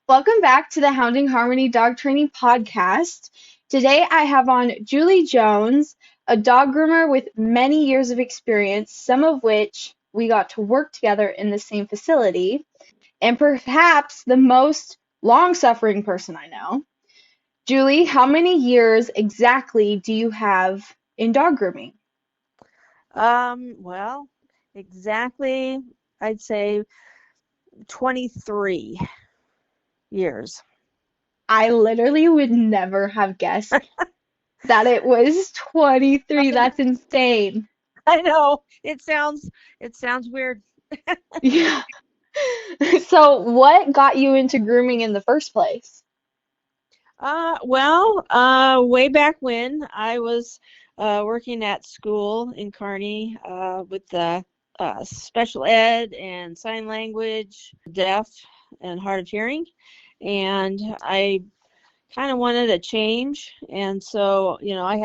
Welcome back to the Hounding Harmony Dog Training Podcast. Today I have on Julie Jones, a dog groomer with many years of experience, some of which we got to work together in the same facility, and perhaps the most long-suffering person I know. Julie, how many years exactly do you have in dog grooming? Well, exactly, I'd say 23 years. I literally would never have guessed that it was 23. That's insane. I know it sounds weird. Yeah. So, what got you into grooming in the first place? Way back when I was working at school in Kearney with the special ed and sign language, deaf and hard of hearing, and I kind of wanted a change, and so I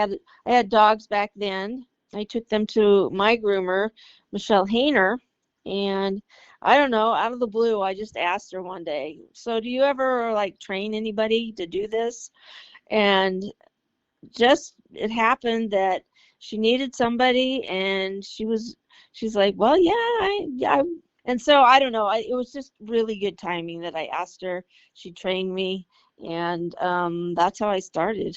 had dogs back then. I took them to my groomer, Michelle Hayner, and I don't know, out of the blue, I just asked her one day, so do you ever like train anybody to do this? And just it happened that she needed somebody, and she's like, well, yeah. And so I don't know, it was just really good timing that I asked her. She trained me, and that's how I started.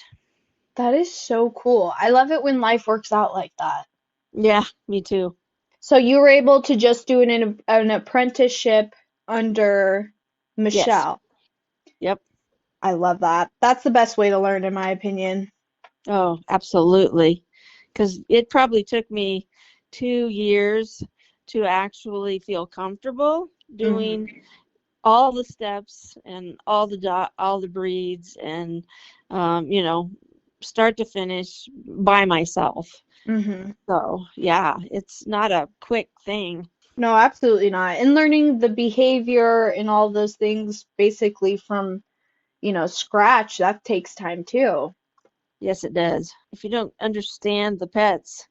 That is so cool. I love it when life works out like that. Yeah, me too. So, you were able to just do an apprenticeship under Yes. Michelle. Yep. I love that. That's the best way to learn, in my opinion. Oh, absolutely. Because it probably took me 2 years to actually feel comfortable Hmm. doing all the steps and all the breeds, and you know, start to finish by myself. Hmm. So yeah, it's not a quick thing. No, absolutely not. And learning the behavior and all those things basically from, scratch, that takes time too. Yes, it does. If you don't understand the pets,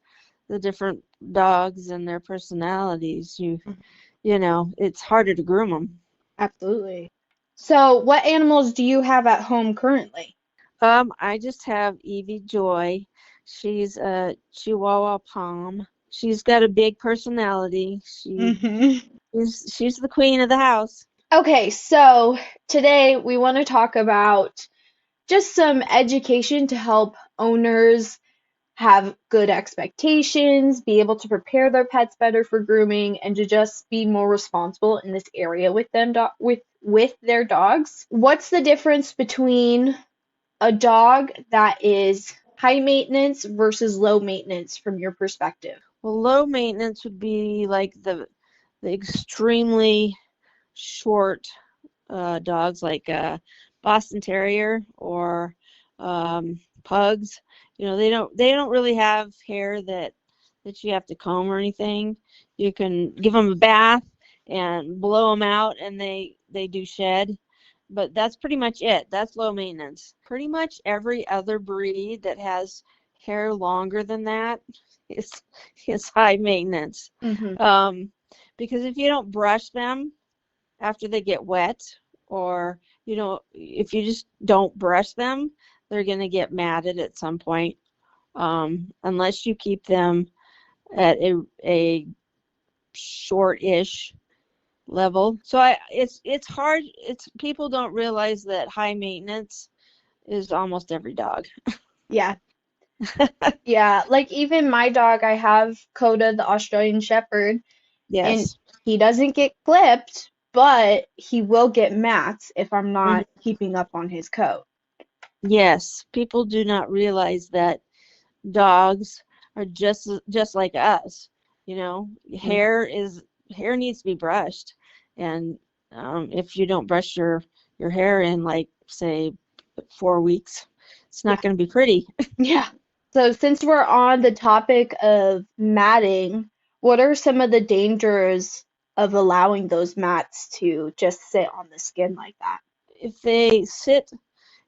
the different dogs and their personalities, Mhm. you know, it's harder to groom them. Absolutely. So, what animals do you have at home currently? I just have Evie Joy. She's a Chihuahua Pom. She's got a big personality. Hmm. She's the queen of the house. Okay, so today we want to talk about just some education to help owners have good expectations, be able to prepare their pets better for grooming, and to just be more responsible in this area with with their dogs. What's the difference between a dog that is high maintenance versus low maintenance from your perspective? Well, low maintenance would be like the extremely short dogs, like Boston Terrier or pugs. You know, they don't really have hair that you have to comb or anything. You can give them a bath and blow them out, and they do shed. But that's pretty much it. That's low maintenance. Pretty much every other breed that has hair longer than that is is high maintenance. Hmm. Um, because if you don't brush them after they get wet, or if you just don't brush them, they're going to get matted at some point, unless you keep them at a short-ish level. So it's hard. It's People don't realize that high maintenance is almost every dog. Yeah, yeah. Like even my dog, I have Coda, the Australian Shepherd, and Yes. he doesn't get clipped, but he will get mats if I'm Mhm. not keeping up on his coat. Yes, people do not realize that dogs are just like us. You know, hair needs to be brushed, and if you don't brush your hair in, like, say, 4 weeks, it's Yeah, not going to be pretty. yeah. So since we're on the topic of matting, what are some of the dangers of allowing those mats to just sit on the skin like that? If they sit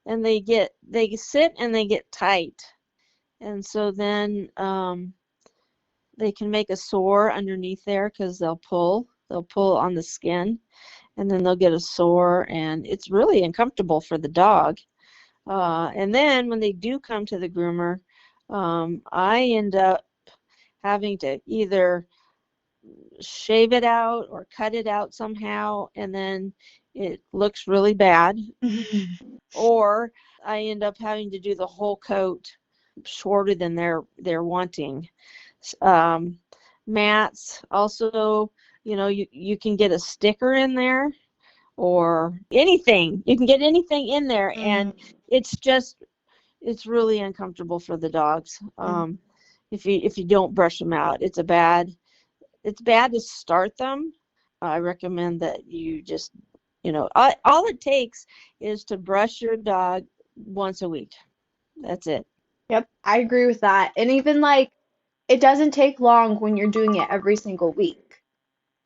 and they get tight, and so then they can make a sore underneath there because they'll pull on the skin, and then they'll get a sore, and it's really uncomfortable for the dog. And then when they do come to the groomer, I end up having to either shave it out or cut it out somehow, and then it looks really bad, or I end up having to do the whole coat shorter than they're wanting. Um, Mats also, you can get a sticker in there or anything. You can get anything in there, and Mm, it's really uncomfortable for the dogs. mm. If you don't brush them out, it's bad to start them. I recommend that you just, all it takes is to brush your dog once a week. That's it. Yep, I agree with that. And even like it doesn't take long when you're doing it every single week.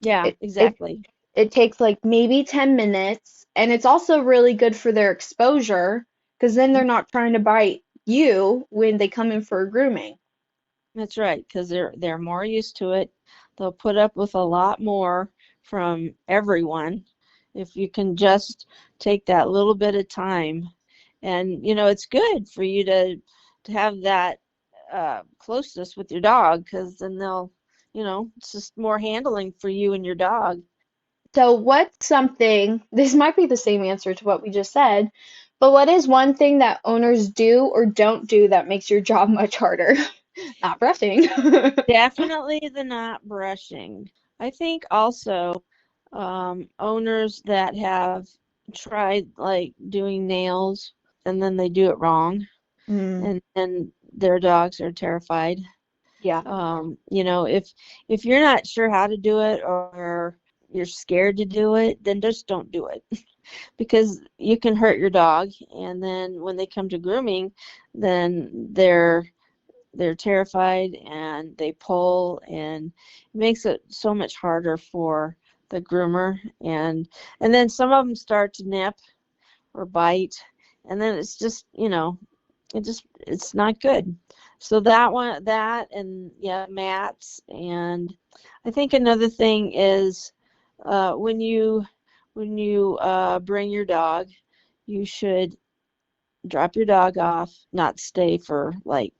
Yeah, It it exactly. it takes like maybe 10 minutes, and it's also really good for their exposure because then they're not trying to bite you when they come in for a grooming. That's right, because they're more used to it. They'll put up with a lot more from everyone if you can just take that little bit of time. And it's good for you to have that closeness with your dog, because then it's just more handling for you and your dog. So what's something, this might be the same answer to what we just said, but what is one thing that owners do or don't do that makes your job much harder? Not brushing. Definitely the not brushing. I think also owners that have tried like doing nails and then they do it wrong, Mm, and their dogs are terrified. yeah. If you're not sure how to do it, or you're scared to do it, then just don't do it, because you can hurt your dog, and then when they come to grooming, then they're terrified and they pull, and it makes it so much harder for the groomer, and then some of them start to nip or bite, and then it's just it's not good. So that and yeah, mats. And I think another thing is, when you bring your dog, you should drop your dog off, not stay for like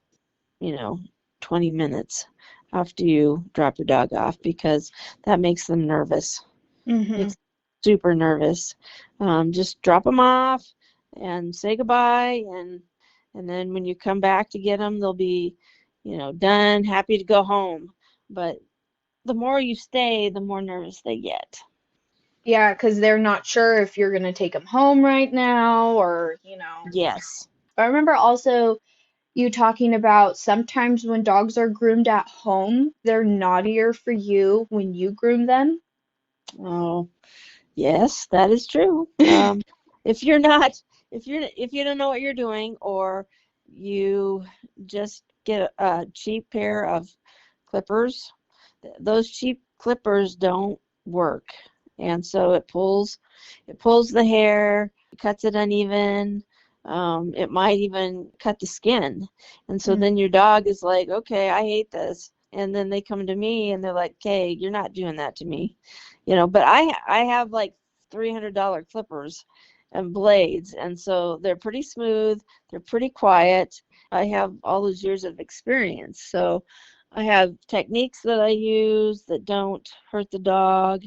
you know 20 minutes after you drop your dog off, because that makes them nervous, Hmm. makes them super nervous. Just drop them off and say goodbye, and then when you come back to get them, they'll be done, happy to go home. But the more you stay, the more nervous they get. Yeah, because they're not sure if you're going to take them home right now or. Yes. I remember also you talking about sometimes when dogs are groomed at home, they're naughtier for you when you groom them. Oh, yes, that is true. If you're not, if you don't know what you're doing, or you just get a cheap pair of clippers, those cheap clippers don't work, and so it pulls the hair, it cuts it uneven. It might even cut the skin, and so Mm, then your dog is like, okay, I hate this, and then they come to me and they're like, okay, you're not doing that to me. But I have like $300 clippers and blades, and so they're pretty smooth, they're pretty quiet. I have all those years of experience, so I have techniques that I use that don't hurt the dog,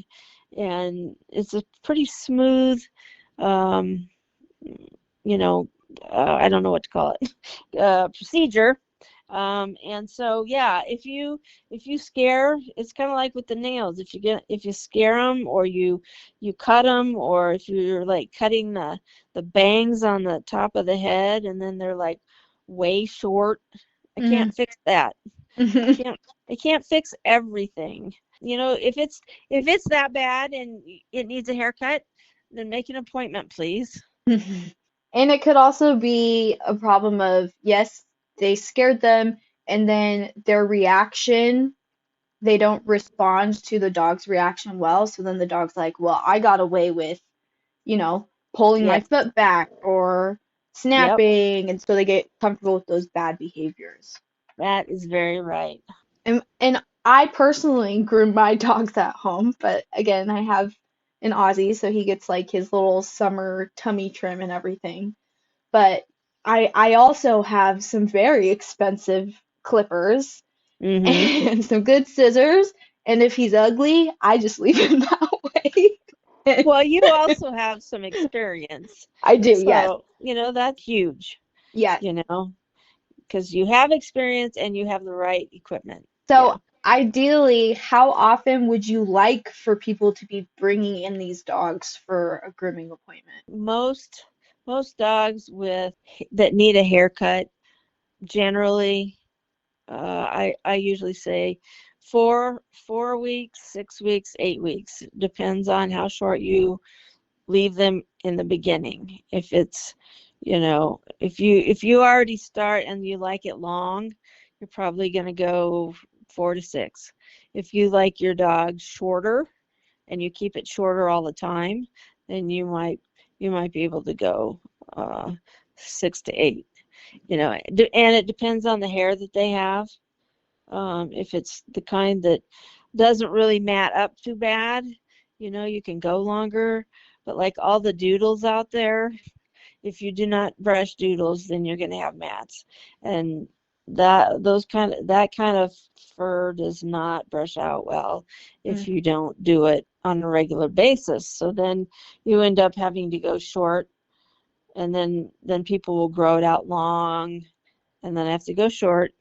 and it's a pretty smooth, um, you know, I don't know what to call it, procedure. And so yeah, if you scare, it's kind of like with the nails. If you scare them, or you cut them, or if you're like cutting the bangs on the top of the head, and then they're like way short, I mm, can't fix that. I mhm, can't I can't fix everything. If it's that bad and it needs a haircut, then make an appointment, please. mhm. And it could also be a problem of, yes, they scared them, and then their reaction, they don't respond to the dog's reaction well. So then the dog's like, well, I got away with, you know, pulling my Yep. foot back or Yep. snapping. And so they get comfortable with those bad behaviors. That is very right. And I personally groom my dogs at home, but again, I have an Aussie, so he gets like his little summer tummy trim and everything. But I also have some very expensive clippers Mm-hmm. and some good scissors. And if he's ugly, I just leave him that way. Well, you also have some experience. I do, yes. So, that's huge, Yes. you know, because you have experience and you have the right equipment. Yeah. So ideally, how often would you like for people to be bringing in these dogs for a grooming appointment? Most most dogs that need a haircut generally, I usually say 4 weeks, 6 weeks, 8 weeks. Depends on how short you leave them in the beginning. If it's, if you already start and you like it long, you're probably going to go 4 to 6. If you like your dog shorter and you keep it shorter all the time, then you might be able to go 6 to 8. And it depends on the hair that they have. If it's the kind that doesn't really mat up too bad, you can go longer. But like all the doodles out there, if you do not brush doodles, then you're going to have mats, and that kind of fur does not brush out well if Mm, you don't do it on a regular basis. So then you end up having to go short, and then people will grow it out long, and then have to go short,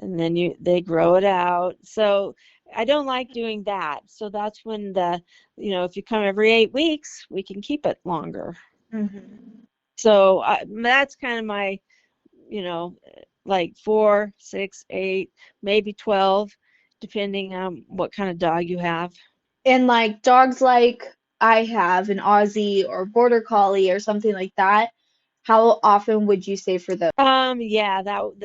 and then they grow it out. So I don't like doing that. So that's when if you come every 8 weeks, we can keep it longer. mhm. So that's kind of my, you know, like 4, 6, 8, maybe 12, depending on what kind of dog you have. And like dogs like I have, an Aussie or Border Collie or something like that, how often would you say for those? Yeah,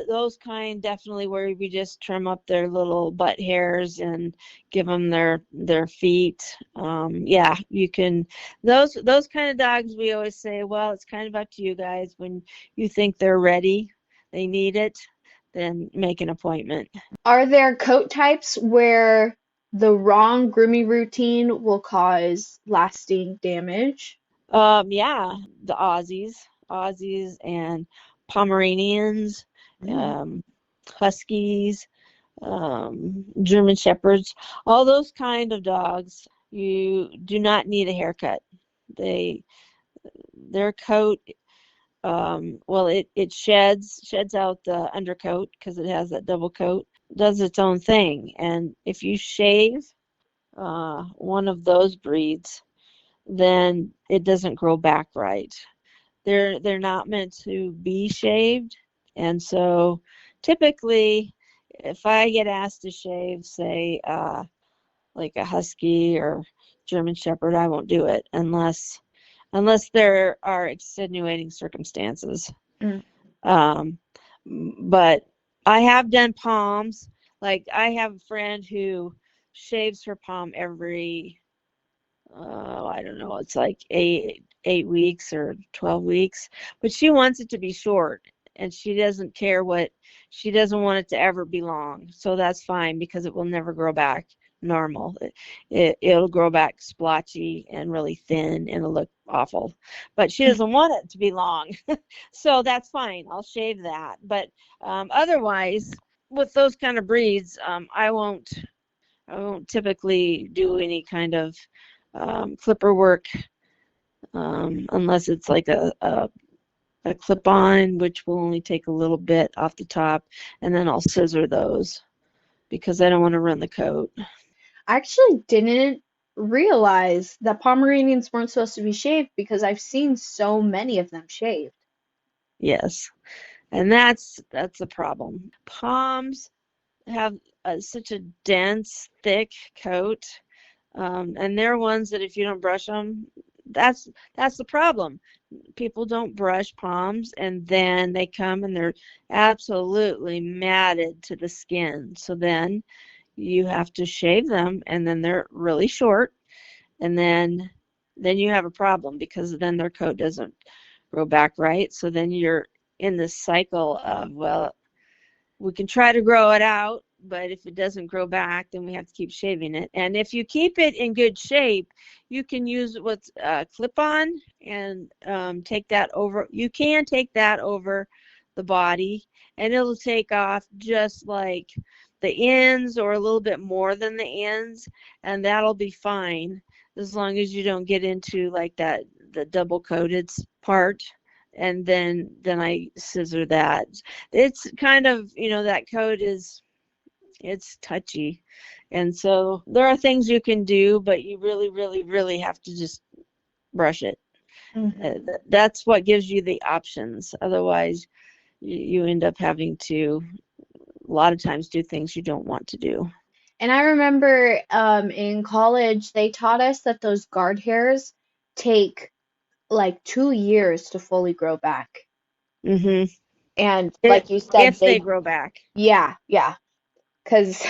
those kind definitely where we just trim up their little butt hairs and give them their feet. Yeah, you can. Those kind of dogs, we always say, well, it's kind of up to you guys. When you think they're ready, they need it, then make an appointment. Are there coat types where the wrong grooming routine will cause lasting damage? Yeah, the Aussies and Pomeranians, Mm. um, Huskies, German Shepherds, all those kind of dogs, you do not need a haircut. They their coat, well, it sheds out the undercoat because it has that double coat, does its own thing, and if you shave one of those breeds, then it doesn't grow back right. They're not meant to be shaved, and so typically, if I get asked to shave, say, like a husky or German Shepherd, I won't do it unless there are extenuating circumstances. Mm. Um, but I have done palms. Like I have a friend who shaves her palm every, I don't know, it's like 8 weeks or 12 weeks, but she wants it to be short, and she doesn't want it to ever be long. So that's fine because it will never grow back normal. It'll grow back splotchy and really thin, and it'll look awful. But she doesn't want it to be long, so that's fine. I'll shave that. But otherwise, with those kind of breeds, I won't typically do any kind of clipper work unless it's like a clip-on, which will only take a little bit off the top, and then I'll scissor those because I don't want to run the coat. I actually didn't realize that Pomeranians weren't supposed to be shaved because I've seen so many of them shaved. Yes, and that's a problem. Poms have such a dense, thick coat, and they're ones that if you don't brush them, that's the problem. People don't brush palms, and then they come and they're absolutely matted to the skin. So then you have to shave them, and then they're really short, and then you have a problem because then their coat doesn't grow back right. So then you're in this cycle of, well, we can try to grow it out, but if it doesn't grow back, then we have to keep shaving it. And if you keep it in good shape, you can use what's clip on and take that over. You can take that over the body, and it'll take off just like the ends or a little bit more than the ends, and that'll be fine as long as you don't get into like that the double coated part. And then I scissor that. It's kind of, that coat is, it's touchy, and so there are things you can do, but you really really really have to just brush it. Hmm. That's what gives you the options. Otherwise you end up having to a lot of times do things you don't want to do. And I remember in college, they taught us that those guard hairs take like 2 years to fully grow back. Hmm. And If, like you said, if they they, grow back. yeah, yeah, because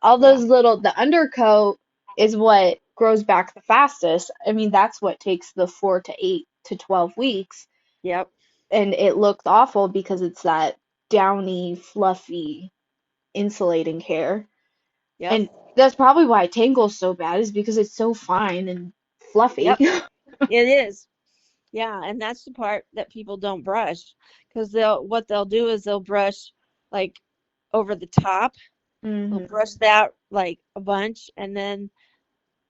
all Yeah. those little, the undercoat is what grows back the fastest. I mean, that's what takes the 4 to 8 to 12 weeks. Yep. And it looks awful because it's that downy, fluffy, insulating hair. Yep. And that's probably why it tangles so bad, is because it's so fine and fluffy. Yep. It is. Yeah, and that's the part that people don't brush, because they'll do is they'll brush like over the top. They'll Hmm. brush that like a bunch, and then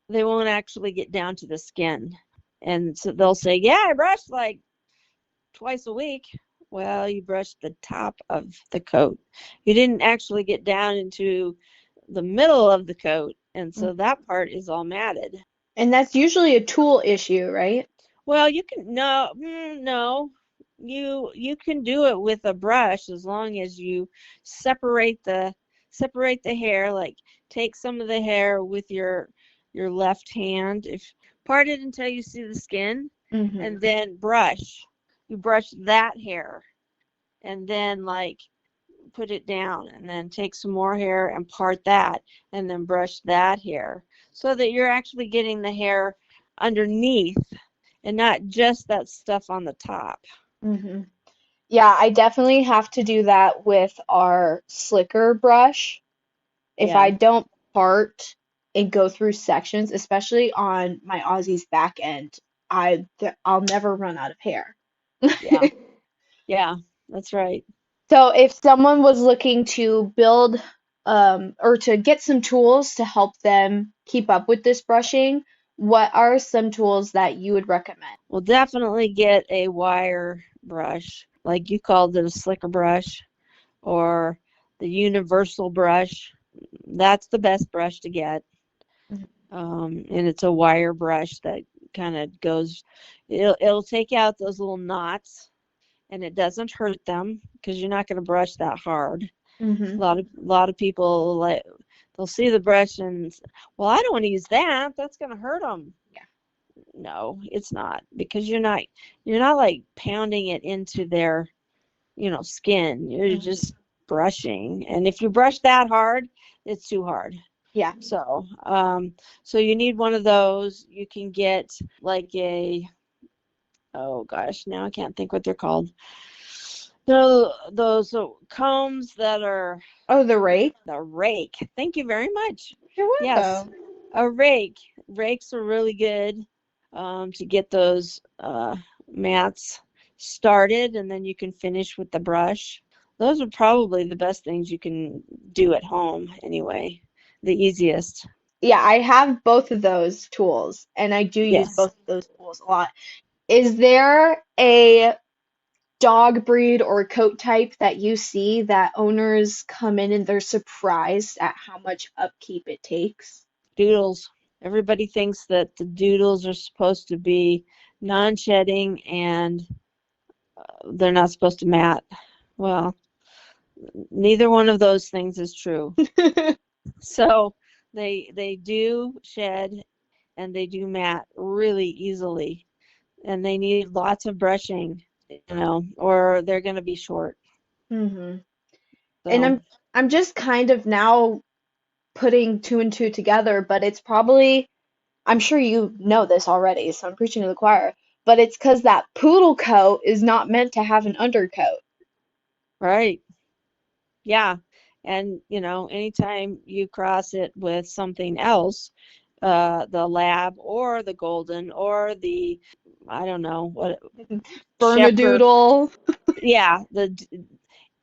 they won't actually get down to the skin. And so they'll say, "Yeah, I brush like twice a week." Well, you brushed the top of the coat. You didn't actually get down into the middle of the coat, and so that part is all matted. And that's usually a tool issue, right? Well, you can no, you can do it with a brush as long as you separate the hair, like take some of the hair with your left hand, if part it until you see the skin, Hmm. and then brush. You brush that hair, and then like put it down, and then take some more hair and part that, and then brush that hair, so that you're actually getting the hair underneath and not just that stuff on the top. Hmm. Yeah, I definitely have to do that with our slicker brush. If I Yeah, don't part and go through sections, especially on my Aussie's back end, I'll never run out of hair. yeah, yeah, that's right. So if someone was looking to build or to get some tools to help them keep up with this brushing, what are some tools that you would recommend? We'll definitely get a wire brush, like you called it, a slicker brush, or the universal brush. That's the best brush to get. And it's a wire brush that kind of goes, it'll take out those little knots, and it doesn't hurt them because you're not going to brush that hard. Mm-hmm. A lot of people, like, they'll see the brush and, well, I don't want to use that. That's going to hurt them. Yeah. No, it's not, because you're not like pounding it into their, skin. You're Hmm. just brushing. And if you brush that hard, it's too hard. Yeah. So you need one of those. You can get like oh gosh, now I can't think what they're called. Those combs that are Oh, the rake? the rake. Thank you very much. You're Yes, welcome. a rake. Rakes are really good to get those mats started, and then you can finish with the brush. Those are probably the best things you can do at home, anyway. The easiest. Yeah, I have both of those tools, and I do use Yes. both of those tools a lot. Is there a dog breed or coat type that you see that owners come in and they're surprised at how much upkeep it takes? Doodles. Everybody thinks that the doodles are supposed to be non-shedding, and they're not supposed to mat. Well, neither one of those things is true. So they do shed, and they do mat really easily, and they need lots of brushing, or they're going to be short. Hmm. And So, I'm just kind of now putting two and two together, but it's probably, I'm sure you know this already, so I'm preaching to the choir, but it's because that poodle coat is not meant to have an undercoat. right. Yeah. And, anytime you cross it with something else, the lab or the golden or the, I don't know, what, shepherd. Bernedoodle. Yeah,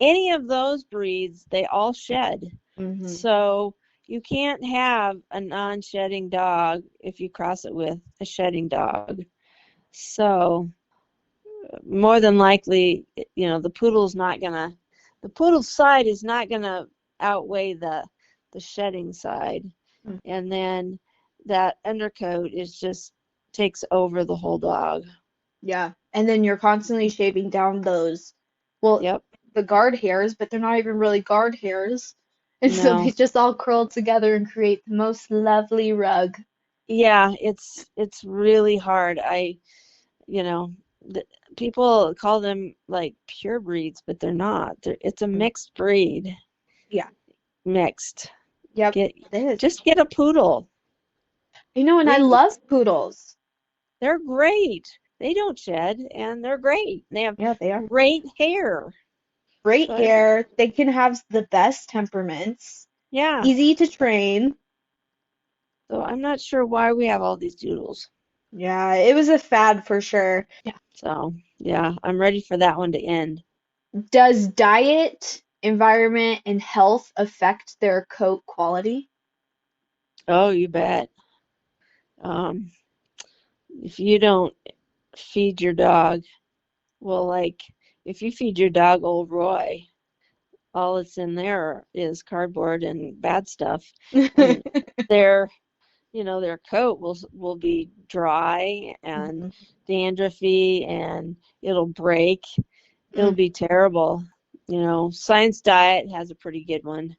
any of those breeds, they all shed. Hmm. So you can't have a non-shedding dog if you cross it with a shedding dog. So more than likely, the poodle side is not gonna outweigh the shedding side, and then that undercoat is just takes over the whole dog. Yeah. And then you're constantly shaving down those, well, Yep. the guard hairs, but they're not even really guard hairs. And so they No. just all curl together and create the most lovely rug. Yeah, it's really hard. You know, the, people call them like pure breeds, but they're not. It's a mixed breed. Yeah. Mixed. Yep. Get It is. just get a poodle. And I They love poodles. they're great. They don't shed and they're great. They have Yeah, they are. great hair. Great So hair. They can have the best temperaments. yeah. Easy to train. So I'm not sure why we have all these doodles. Yeah, it was a fad for sure. Yeah. So yeah, I'm ready for that one to end. Does diet, environment, and health affect their coat quality? Oh, you bet. Um, if you don't feed your dog, well, like if you feed your dog old Roy, all that's in there is cardboard and bad stuff, and their their coat will be dry and Mhm. dandruffy, and it'll break. It'll Mm. be terrible. Science Diet has a pretty good one.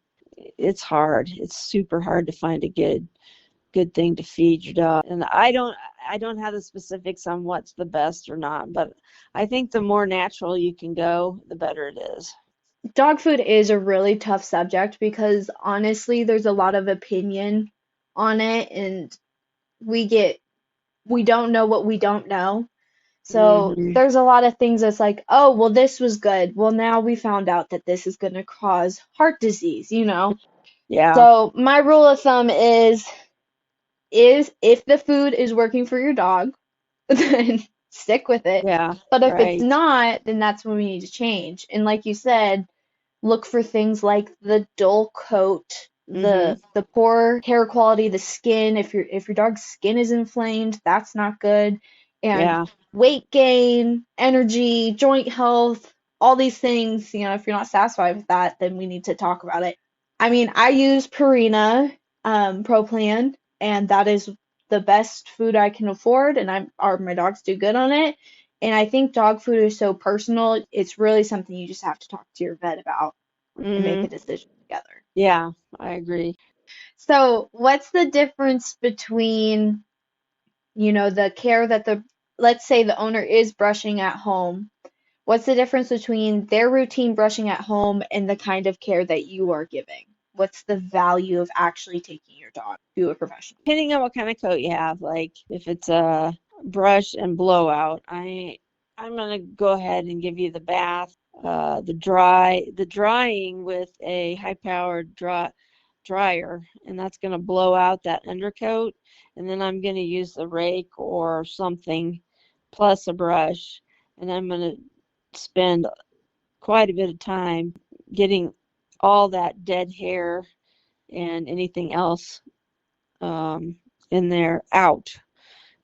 It's hard. It's super hard to find a good thing to feed your dog. And I don't have the specifics on what's the best or not, but I think the more natural you can go, the better it is. Dog food is a really tough subject because honestly, there's a lot of opinion on it, and we get we don't know what we don't know. So Hmm. there's a lot of things that's like, oh, well, this was good. Well, now we found out that this is going to cause heart disease. Yeah. So my rule of thumb is if the food is working for your dog, then stick with it. Yeah. But if it's Right. not, then that's when we need to change. And like you said, look for things like the dull coat, Hmm. the poor hair quality, the skin. If your dog's skin is inflamed, that's not good. And Yeah. weight gain, energy, joint health, all these things, if you're not satisfied with that, then we need to talk about it. I mean, I use Purina Pro Plan, and that is the best food I can afford, and my dogs do good on it. And I think dog food is so personal, it's really something you just have to talk to your vet about and make Hmm. a decision together. Yeah, I agree. So, what's the difference between, the care that let's say the owner is brushing at home? What's the difference between their routine brushing at home and the kind of care that you are giving? What's the value of actually taking your dog to a professional? Depending on what kind of coat you have, like if it's a brush and blowout, I'm gonna go ahead and give you the bath, the drying with a high-powered dryer, and that's gonna blow out that undercoat, and then I'm gonna use the rake or something plus a brush, and I'm gonna spend quite a bit of time getting all that dead hair and anything else um, in there out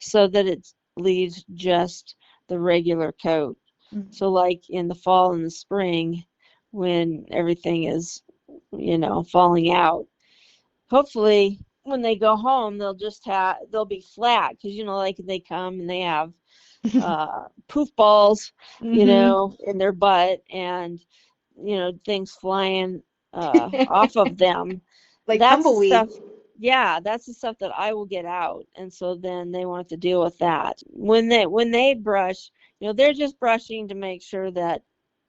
so that it leaves just the regular coat. Mhm. So, like in the fall and the spring, when everything is, falling out, hopefully when they go home, they'll be flat because, like they come and they have poof balls, Mhm. in their butt and, things flying off of them. Like That's the tumbleweed. stuff. Yeah, that's the stuff that I will get out, and so then they won't have to deal with that when they brush. They're just brushing to make sure that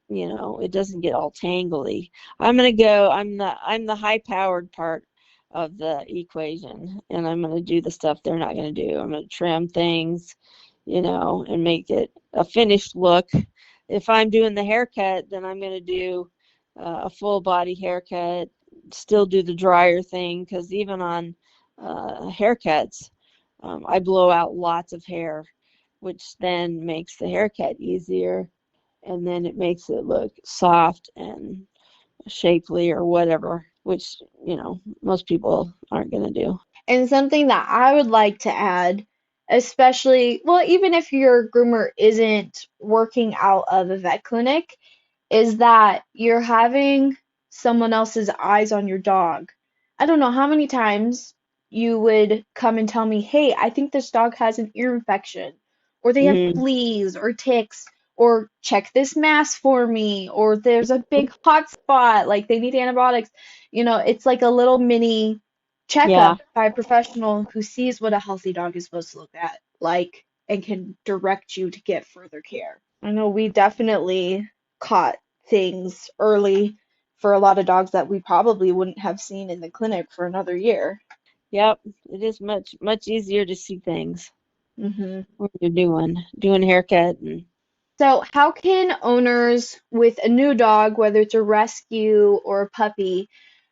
it doesn't get all tangly. I'm the high powered part of the equation, and I'm going to do the stuff they're not going to do. I'm going to trim things, and make it a finished look. If I'm doing the haircut, then I'm going to do a full body haircut. still do the dryer thing, because even on haircuts, I blow out lots of hair, which then makes the haircut easier, and then it makes it look soft and shapely or whatever, which, most people aren't going to do. And something that I would like to add, especially, well, even if your groomer isn't working out of a vet clinic, is that you're having someone else's eyes on your dog. I don't know how many times you would come and tell me, hey, I think this dog has an ear infection, or they have Mm-hmm. fleas or ticks, or check this mass for me, or there's a big hot spot, like they need antibiotics. It's like a little mini Yeah. checkup by a professional who sees what a healthy dog is supposed to look at, like, and can direct you to get further care. I know we definitely caught things early for a lot of dogs that we probably wouldn't have seen in the clinic for another year. Yep. It is much, much easier to see things hmm when you're doing haircut. And So, how can owners with a new dog, whether it's a rescue or a puppy,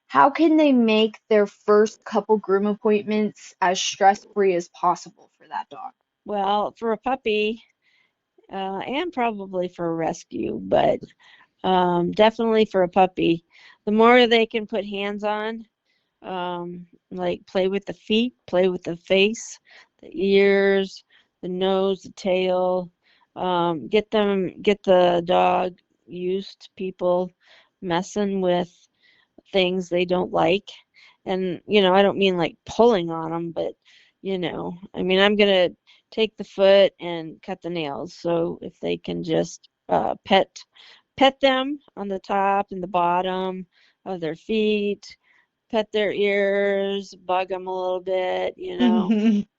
how can they make their first couple groom appointments as stress-free as possible for that dog? well, for a puppy, and probably for a rescue, but definitely for a puppy, the more they can put hands on, like play with the feet, play with the face, the ears, the nose, the tail, get the dog used to people messing with things they don't like. And, I don't mean like pulling on them, but, I mean, I'm going to take the foot and cut the nails. So if they can just pet them on the top and the bottom of their feet, pet their ears, bug them a little bit,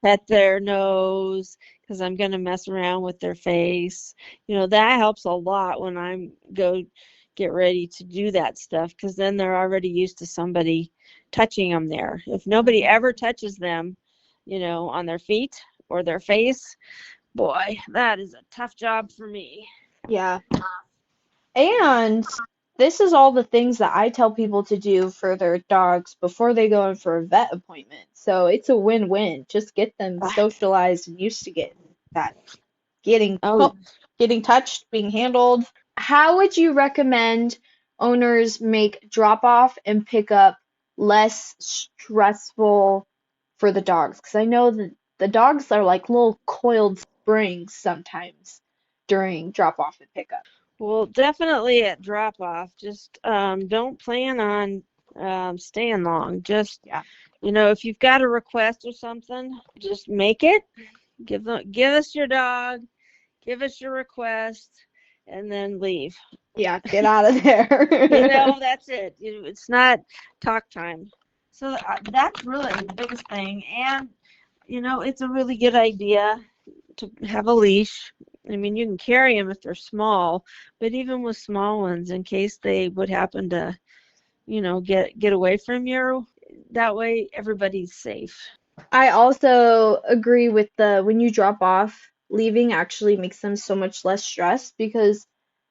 pet their nose, because I'm going to mess around with their face. That helps a lot when I'm go get ready to do that stuff, because then they're already used to somebody touching them there. If nobody ever touches them, on their feet or their face, boy, that is a tough job for me. Yeah. And this is all the things that I tell people to do for their dogs before they go in for a vet appointment. So it's a win-win. Just get them socialized and used to getting that, getting Oh, getting touched, being handled. How would you recommend owners make drop off and pick up less stressful for the dogs? Because I know that the dogs are like little coiled springs sometimes during drop off and pickup. well, definitely at drop off. Just don't plan on staying long. Just, Yeah. if you've got a request or something, just make it. Give us your dog, give us your request, and then leave. Yeah, get out of there. That's it. It's not talk time. So that's really the biggest thing. And, it's a really good idea to have a leash. I mean, you can carry them if they're small, but even with small ones, in case they would happen to, get away from you, that way everybody's safe. I also agree with the when you drop off, leaving actually makes them so much less stressed because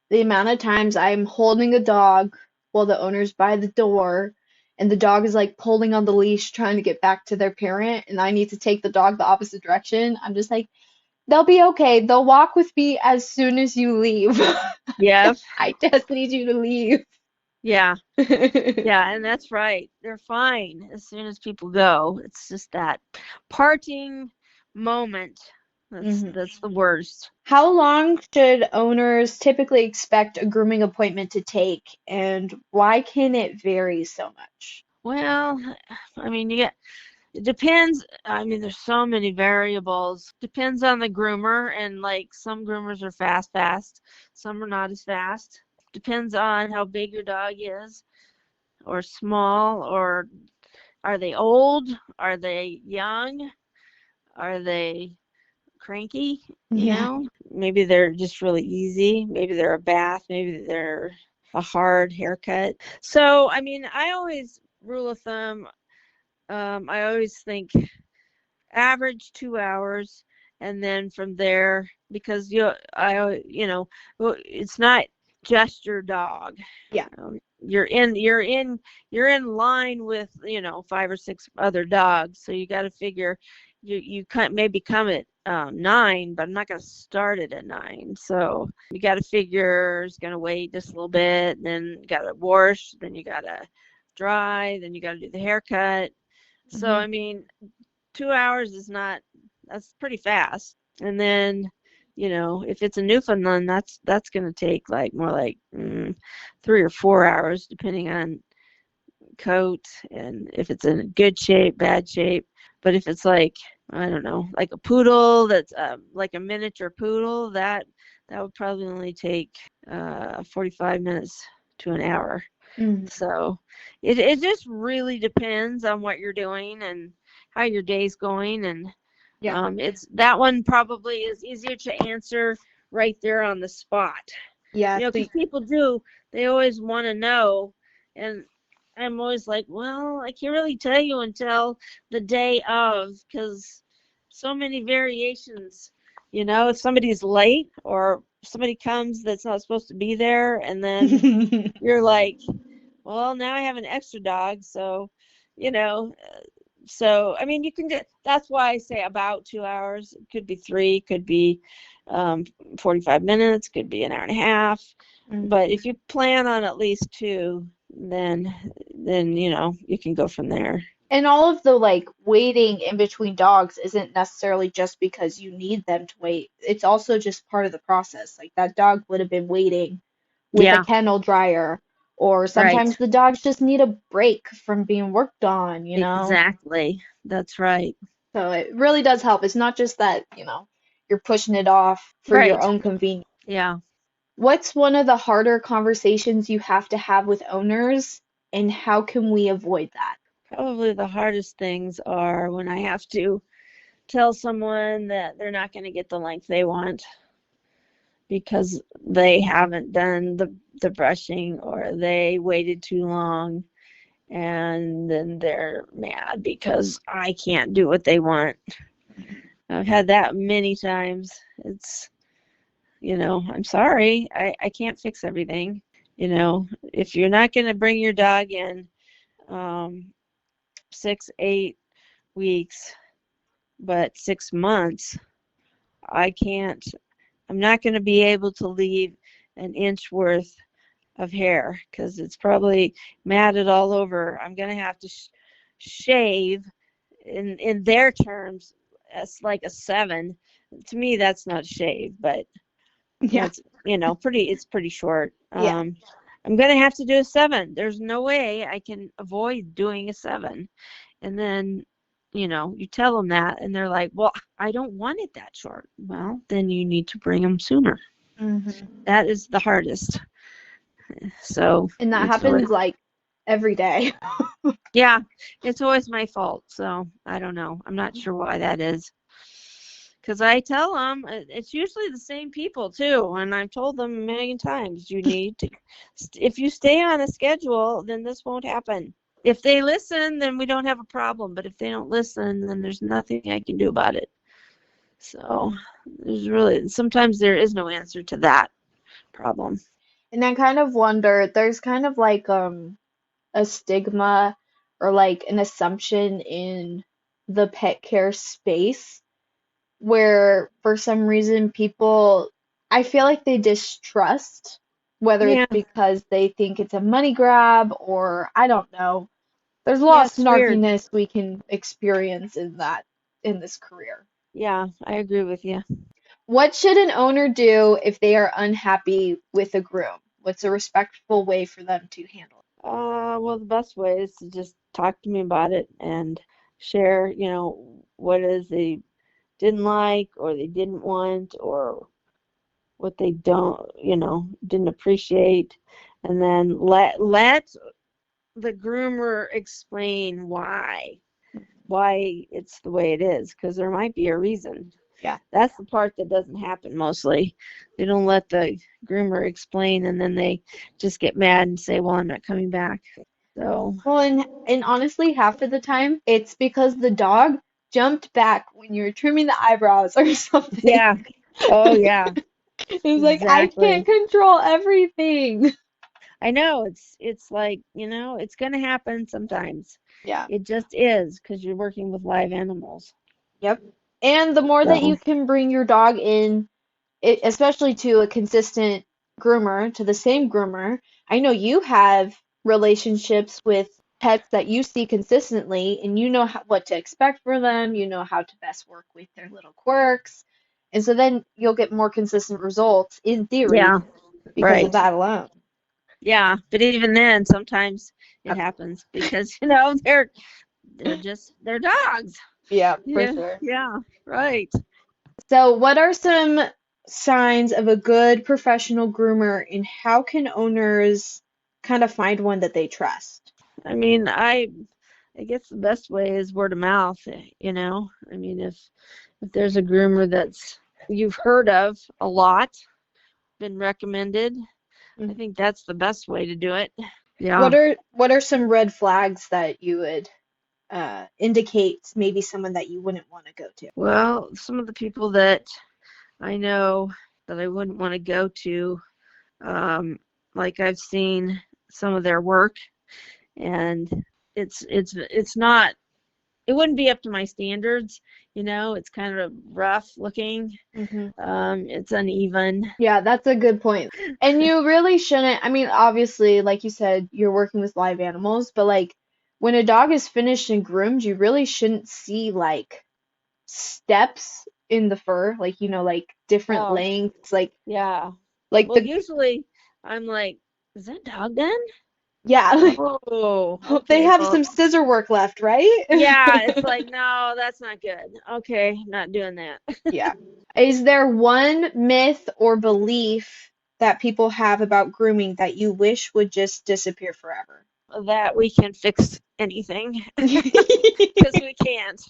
the amount of times I'm holding a dog while the owner's by the door and the dog is like pulling on the leash trying to get back to their parent and I need to take the dog the opposite direction. I'm just like, they'll be okay. They'll walk with me as soon as you leave. Yeah, I just need you to leave. yeah, yeah, and that's right. They're fine as soon as people go. It's just that parting moment. That's Mhm. that's the worst. How long should owners typically expect a grooming appointment to take, and why can it vary so much? Well, I mean, it depends. I mean, there's so many variables. Depends on the groomer, and like some groomers are fast, some are not as fast. Depends on how big your dog is, or small, or are they old? Are they young? Are they cranky? Yeah. Maybe they're just really easy. Maybe they're a bath. Maybe they're a hard haircut. So, I mean, I always rule of thumb. I always think average 2 hours, and then from there, because well, it's not just your dog. Yeah. you're in line with, 5 or 6 other dogs. So you got to figure you maybe come at 9, but I'm not going to start it at 9. So you got to figure it's going to wait just a little bit, then you got to wash, then you got to dry, then you got to do the haircut. So Hmm. I mean, 2 hours that's pretty fast. And then, if it's a Newfoundland, that's going to take more like 3 or 4 hours, depending on coat and if it's in good shape, bad shape. But if it's like, I don't know, like a poodle that's like a miniature poodle, that would probably only take 45 minutes to an hour. Hmm. So it just really depends on what you're doing and how your day's going. And Yeah. it's that one probably is easier to answer right there on the spot. Yeah. So, Because they always want to know. And I'm always like, well, I can't really tell you until the day of, because so many variations. If somebody's late or somebody comes that's not supposed to be there, and then you're like, well, now I have an extra dog, so, you know, so I mean, you can get. That's why I say about 2 hours. It could be 3, could be 45 minutes, could be an hour and a half. But if you plan on at least 2, then you can go from there. and all of the like waiting in between dogs isn't necessarily just because you need them to wait. It's also just part of the process. Like that dog would have been waiting with a Yeah, kennel dryer, or right. sometimes the dogs just need a break from being worked on, you know? Exactly. That's right. So it really does help. It's not just that, you're pushing it off for your Right. own convenience. Yeah. What's one of the harder conversations you have to have with owners, and how can we avoid that? Probably the hardest things are when I have to tell someone that they're not going to get the length they want because they haven't done the brushing or they waited too long, and then they're mad because I can't do what they want. I've had that many times. It's, I'm sorry, I can't fix everything. If you're not going to bring your dog in 6, 8 weeks, but 6 months, I can't, I'm not going to be able to leave an inch worth of hair because it's probably matted all over. I'm going to have to shave in their terms. That's like a 7. To me, that's not a shave, but Yeah. that's, it's pretty short. Yeah. I'm going to have to do a 7. There's no way I can avoid doing a 7. And then, you tell them that, and they're like, well, I don't want it that short. Well, then you need to bring them sooner. Hmm. That is the hardest. So And that it's really, happens like every day. yeah, it's always my fault. So I don't know. I'm not sure why that is. Because I tell them it's usually the same people too, and I've told them a million times, you need to, if you stay on a schedule, then this won't happen. If they listen, then we don't have a problem. But if they don't listen, then there's nothing I can do about it. So sometimes there is no answer to that problem. And I kind of wonder, there's kind of like a stigma or like an assumption in the pet care space where for some reason people, I feel like they distrust, whether it's Yeah, because they think it's a money grab or I don't know. There's a lot yeah, of it's weird. snarkiness we can experience in this career. Yeah, I agree with you. What should an owner do if they are unhappy with a groom? What's a respectful way for them to handle Well, the best way is to just talk to me about it and share, what it is they didn't like or they didn't want or what they didn't appreciate, and then let the groomer explain it? why it's the way it is, because there might be a reason. Yeah. That's the part that doesn't happen mostly. They don't let the groomer explain, and then they just get mad and say, well, I'm not coming back. So Well, and honestly, half of the time it's because the dog jumped back when you were trimming the eyebrows or something. yeah. Oh yeah, It was like, I can't exactly. control everything. I know it's like, it's going to happen sometimes. Yeah. It just is because you're working with live animals. Yep. And the more that So, you can bring your dog in, especially to a consistent groomer, to the same groomer. I know you have relationships with pets that you see consistently, and you know what to expect for them. You know how to best work with their little quirks. And so then you'll get more consistent results in theory yeah, because of right. that alone. Yeah, but even then, sometimes it happens because they're dogs. Yeah, for Yeah, sure. yeah, right. So, what are some signs of a good professional groomer, and how can owners kind of find one that they trust? I mean, I guess the best way is word of mouth. I mean, if there's a groomer that's you've heard of a lot, been recommended, I Mhm. think that's the best way to do it. What Yeah. are some red flags that you would indicate maybe someone that you wouldn't want to go to? Well, some of the people that I know that I wouldn't want to go to, like I've seen some of their work, and it's not. It wouldn't be up to my standards. It's kind of rough looking. Hmm. It's uneven. Yeah, that's a good point. And you really shouldn't, I mean, obviously, like you said, you're working with live animals, but like when a dog is finished and groomed, you really shouldn't see like steps in the fur, like like different Oh, lengths, yeah. like Well, the usually I'm like, is that dog done? yeah, Oh, they okay. have Well, some scissor work left, right? yeah, it's like, no, that's not good. Okay, not doing that. Yeah. Is there one myth or belief that people have about grooming that you wish would just disappear forever? That we can fix anything because we can't.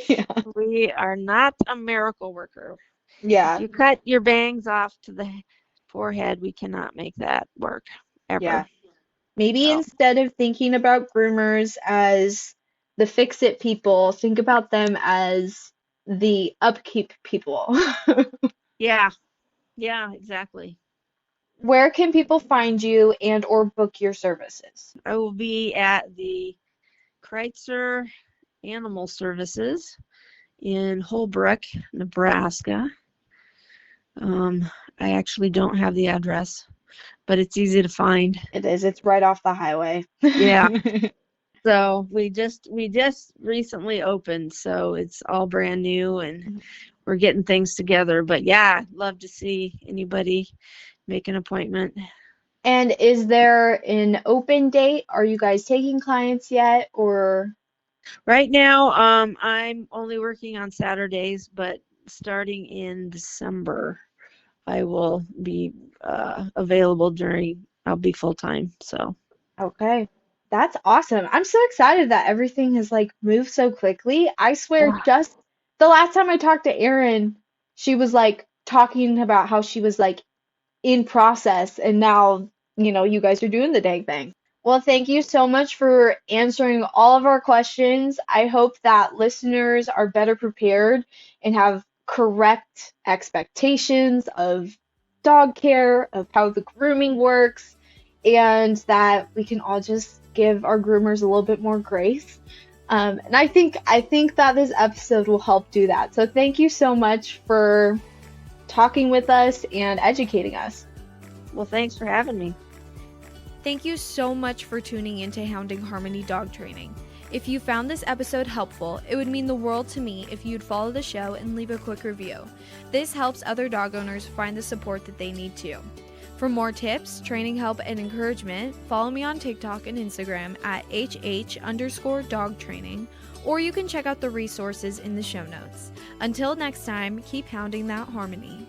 Yeah. We are not a miracle worker. If Yeah. you cut your bangs off to the forehead, we cannot make that work Yeah. ever. Maybe So, instead of thinking about groomers as the fix-it people, think about them as the upkeep people. yeah, yeah, exactly. Where can people find you and or book your services? I will be at the Kreitzer Animal Services in Holbrook, Nebraska. Um, I actually don't have the address, but it's easy to find. It is. It's right off the highway. Yeah. So we just recently opened, so it's all brand new and we're getting things together. But yeah, love to see anybody make an appointment. And is there an open date? Are you guys taking clients yet or Right now, I'm only working on Saturdays, but starting in December, I will be available I'll be full time. So, okay. That's awesome. I'm so excited that everything has like moved so quickly. I swear, yeah. just the last time I talked to Erin, she was like talking about how she was like in process and now, you guys are doing the dang thing. Well, thank you so much for answering all of our questions. I hope that listeners are better prepared and have correct expectations of dog care, of how the grooming works, and that we can all just give our groomers a little bit more grace. And I think that this episode will help do that. So thank you so much for talking with us and educating us. Well, thanks for having me. Thank you so much for tuning into Hounding Harmony Dog Training. If you found this episode helpful, it would mean the world to me if you'd follow the show and leave a quick review. This helps other dog owners find the support that they need too. For more tips, training help, and encouragement, follow me on TikTok and Instagram at HH_dog training, or you can check out the resources in the show notes. Until next time, keep hounding that harmony.